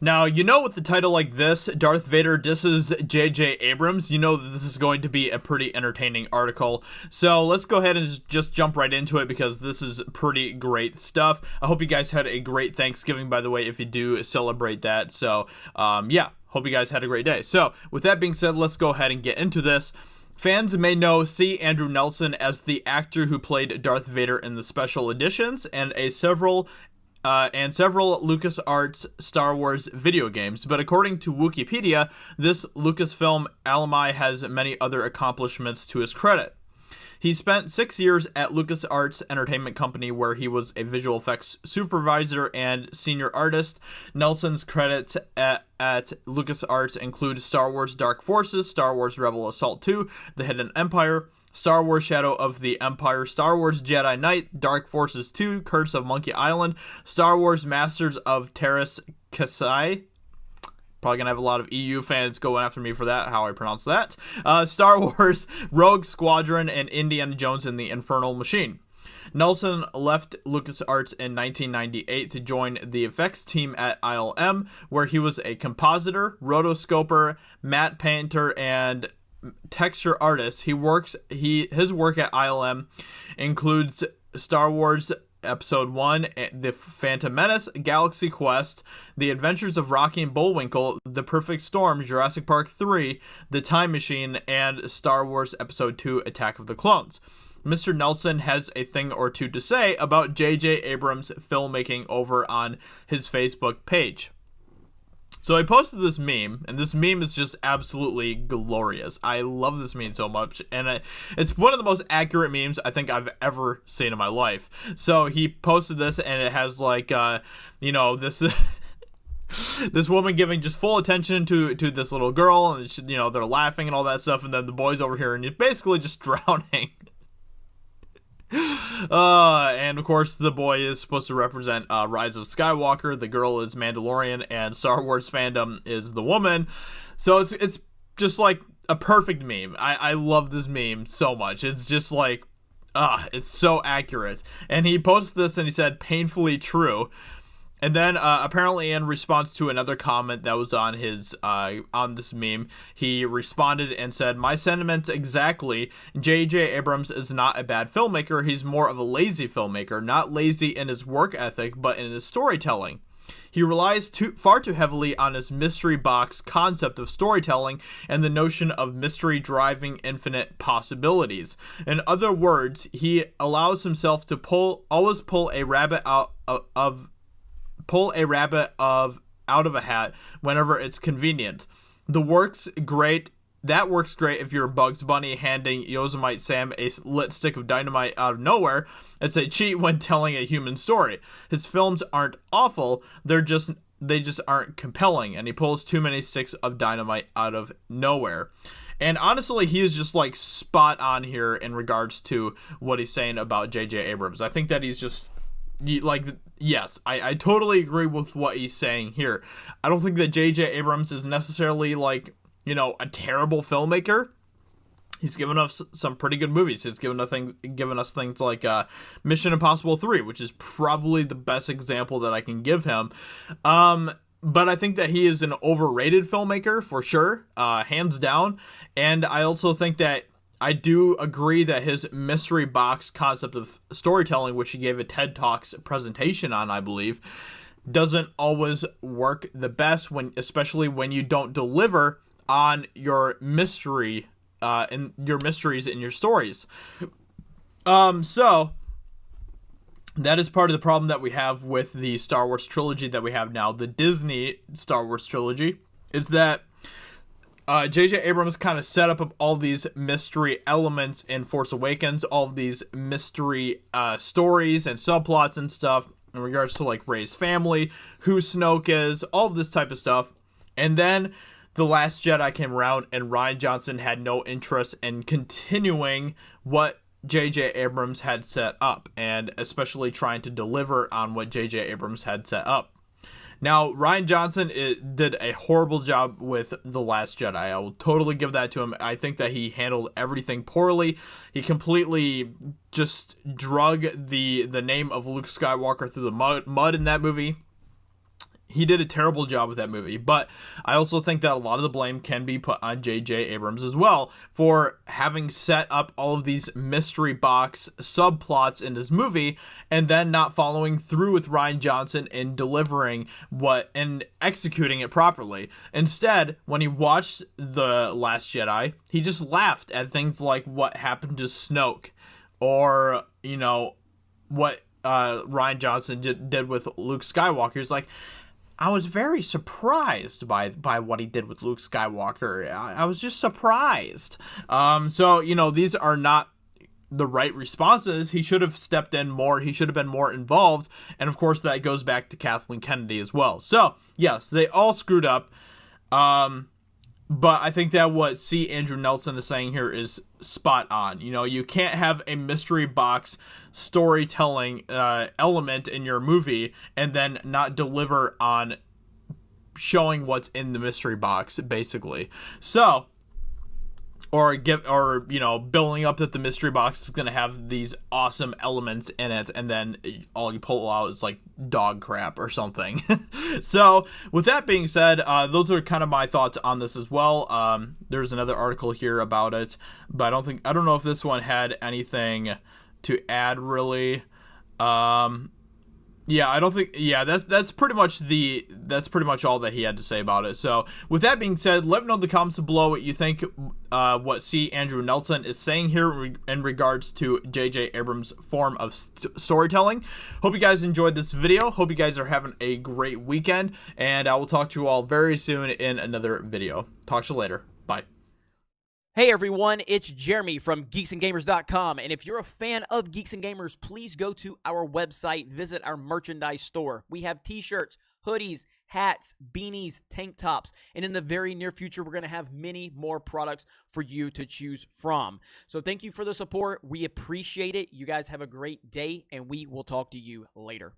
Now, you know, with the title like this, Darth Vader disses J.J. Abrams, you know that this is going to be a pretty entertaining article. So let's go ahead and just jump right into it because this is pretty great stuff. I hope you guys had a great Thanksgiving, by the way, if you do celebrate that. So, yeah, hope you guys had a great day. So, with that being said, let's go ahead and get into this. Fans may know C. Andrew Nelson as the actor who played Darth Vader in the special editions and several LucasArts Star Wars video games, but according to Wikipedia, this Lucasfilm alumni has many other accomplishments to his credit. He spent 6 years at LucasArts Entertainment Company, where he was a visual effects supervisor and senior artist. Nelson's credits at LucasArts include Star Wars Dark Forces, Star Wars Rebel Assault 2, The Hidden Empire, Star Wars Shadow of the Empire, Star Wars Jedi Knight, Dark Forces 2, Curse of Monkey Island, Star Wars Masters of Terras Kasai. Probably gonna have a lot of EU fans going after me for that, how I pronounce that. Star Wars Rogue Squadron, and Indiana Jones and the Infernal Machine. Nelson left LucasArts in 1998 to join the effects team at ILM, where he was a compositor, rotoscoper, matte painter, and texture artist. His work at ILM includes Star Wars Episode 1, The Phantom Menace, Galaxy Quest, The Adventures of Rocky and Bullwinkle, The Perfect Storm, Jurassic Park 3, The Time Machine, and Star Wars Episode 2, Attack of the Clones. Mr. Nelson has a thing or two to say about J.J. Abrams' filmmaking over on his Facebook page. So I posted this meme, and this meme is just absolutely glorious. I love this meme so much, and it's one of the most accurate memes I think I've ever seen in my life. So he posted this, and it has like, this this woman giving just full attention to this little girl, and they're laughing and all that stuff, and then the boy's over here, and he's basically just drowning. And of course the boy is supposed to represent Rise of Skywalker, the girl is Mandalorian, and Star Wars fandom is the woman. So it's just like a perfect meme. I love this meme so much. It's just like it's so accurate. And he posted this and he said painfully true. And then, apparently in response to another comment that was on his, on this meme, he responded and said, "My sentiments exactly. J.J. Abrams is not a bad filmmaker. He's more of a lazy filmmaker. Not lazy in his work ethic, but in his storytelling. He relies far too heavily on his mystery box concept of storytelling and the notion of mystery driving infinite possibilities. In other words, he allows himself to always pull a rabbit out of a hat whenever it's convenient. That works great if you're Bugs Bunny handing Yosemite Sam a lit stick of dynamite out of nowhere. It's a cheat when telling a human story. His films aren't awful, they just aren't compelling, and he pulls too many sticks of dynamite out of nowhere." And honestly, he is just like spot on here in regards to what he's saying about J.J. Abrams. I think that he's just yes, I totally agree with what he's saying here. I don't think that J.J. Abrams is necessarily like, a terrible filmmaker. He's given us some pretty good movies. He's given us things like Mission Impossible 3, which is probably the best example that I can give him. But I think that he is an overrated filmmaker for sure, hands down. And I also think that I do agree that his mystery box concept of storytelling, which he gave a TED Talks presentation on, I believe, doesn't always work the best, especially when you don't deliver on your mysteries in your stories. So that is part of the problem that we have with the Star Wars trilogy that we have now, the Disney Star Wars trilogy, is that J.J. Abrams kind of set up all these mystery elements in Force Awakens, all of these mystery stories and subplots and stuff in regards to like Rey's family, who Snoke is, all of this type of stuff. And then The Last Jedi came around and Rian Johnson had no interest in continuing what J.J. Abrams had set up, and especially trying to deliver on what J.J. Abrams had set up. Now, Rian Johnson did a horrible job with The Last Jedi. I will totally give that to him. I think that he handled everything poorly. He completely just drug the name of Luke Skywalker through the mud in that movie. he did a terrible job with that movie. But I also think that a lot of the blame can be put on J.J. Abrams as well for having set up all of these mystery box subplots in this movie and then not following through with Rian Johnson in delivering and executing it properly. Instead, when he watched The Last Jedi, he just laughed at things like what happened to Snoke, or, what Rian Johnson did with Luke Skywalker. He's like, I was very surprised by what he did with Luke Skywalker. I was just surprised. So, these are not the right responses. He should have stepped in more. He should have been more involved. And of course, that goes back to Kathleen Kennedy as well. So, yes, they all screwed up. But I think that what C. Andrew Nelson is saying here is spot on. You can't have a mystery box storytelling element in your movie and then not deliver on showing what's in the mystery box, basically. So, building up that the mystery box is going to have these awesome elements in it, and then all you pull out is like dog crap or something. So with that being said, those are kind of my thoughts on this as well. There's another article here about it, but I don't know if this one had anything to add really. Yeah, I don't think. Yeah, that's pretty much all that he had to say about it. So, with that being said, let me know in the comments below what you think. What C. Andrew Nelson is saying here in regards to J.J. Abrams' form of storytelling. Hope you guys enjoyed this video. Hope you guys are having a great weekend, and I will talk to you all very soon in another video. Talk to you later. Bye. Hey everyone, it's Jeremy from geeksandgamers.com, and if you're a fan of Geeks and Gamers, please go to our website, visit our merchandise store. We have t-shirts, hoodies, hats, beanies, tank tops, and in the very near future, we're going to have many more products for you to choose from. So thank you for the support. We appreciate it. You guys have a great day, and we will talk to you later.